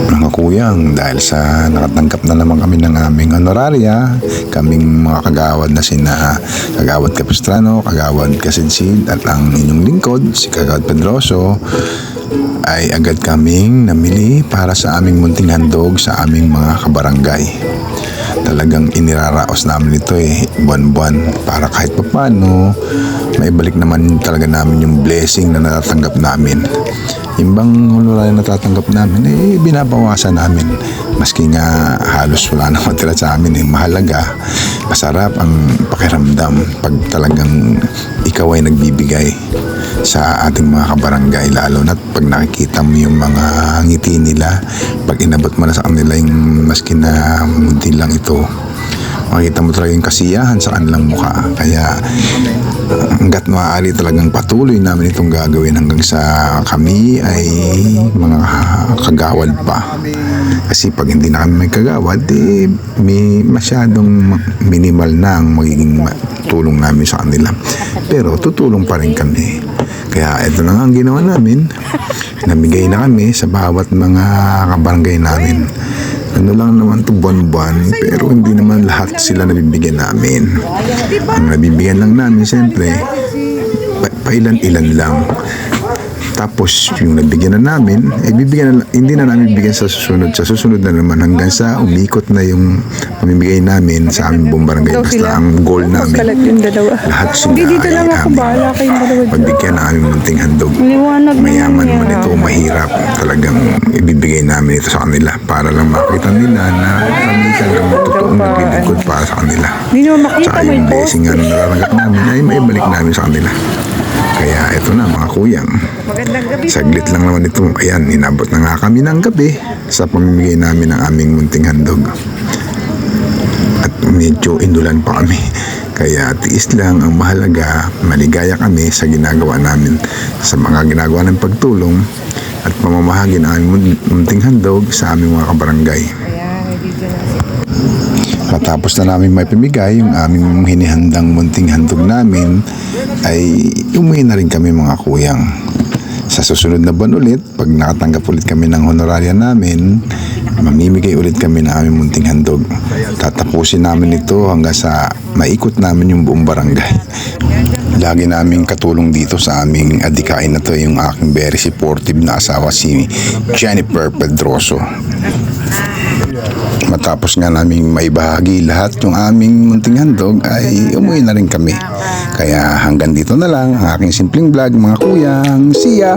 Mga kuyang, dahil sa nakatanggap na naman kami ng aming honoraria, kaming mga kagawad na sina Kagawad Capistrano, Kagawad Kasidsid at ang inyong lingkod, si Kagawad Pedroso, ay agad kaming namili para sa aming munting handog sa aming mga kabarangay. Talagang iniraraos namin ito buwan-buwan para kahit paano maibalik naman talaga namin yung blessing na natatanggap namin. Yung bang honoraria na natatanggap namin binabawasan namin, maski nga halos wala na matira sa amin. Mahalaga, masarap ang pakiramdam pag talagang ikaw ay nagbibigay sa ating mga kabarangay, lalo na pag nakikita mo yung mga ngiti nila pag inabot mo na sa kanila yung maski na munti lang ito, makita mo talaga yung kasiyahan sa kanilang mukha. Kaya hanggat maaari talagang patuloy namin itong gagawin hanggang sa kami ay mga kagawad pa. Kasi pag hindi na kami may kagawad, may masyadong minimal na ang magiging tulong namin sa kanila. Pero tutulong pa rin kami. Kaya ito na nga ang ginawa namin. Namigay na kami sa bawat mga kabarangay namin. Ano lang naman ito, buwan-buwan, pero hindi naman lahat sila nabibigyan namin. Ang nabibigyan lang namin, siyempre, pailan-ilan lang. Tapos yung nabigyan na namin, hindi na namin bigyan sa susunod. Sa susunod na naman hanggang sa umikot na yung pamimigay namin sa aming buong barangay. Basta ang goal namin, lahat sila ay aming pagbigyan ng aming munting handog. Mayaman man ito, mahirap, talagang ibibigay namin ito sa kanila para lang makita nila na kami talagang totoong naglilingkod para sa kanila. Tsaka yung blessing na nararanggap namin ay maibalik namin sa kanila. Kaya ito na mga kuyang, saglit lang naman ito. Ayan, inabot na nga kami ng gabi sa pamimigay namin ng aming munting handog. At medyo indulan pa kami. Kaya tiis lang, ang mahalaga, maligaya kami sa ginagawa namin, sa mga ginagawa ng pagtulong at pamamahagi ng aming munting handog sa aming mga kabarangay. Matapos na namin may pamigay yung aming hinihandang munting handog namin, ay umuwi na rin kami mga kuyang. Sa susunod na buwan ulit, pag nakatanggap ulit kami ng honoraria namin, mamimigay ulit kami ng aming munting handog. Tatapusin namin ito hanggang sa maikot namin yung buong barangay. Lagi naming katulong dito sa aming adikain na to yung aking very supportive na asawa, si Jennifer Pedroso. Matapos nga naming maibahagi lahat yung aming munting handog, ay umuwi na rin kami. Kaya hanggang dito na lang ang aking simpleng vlog mga kuyang. See ya!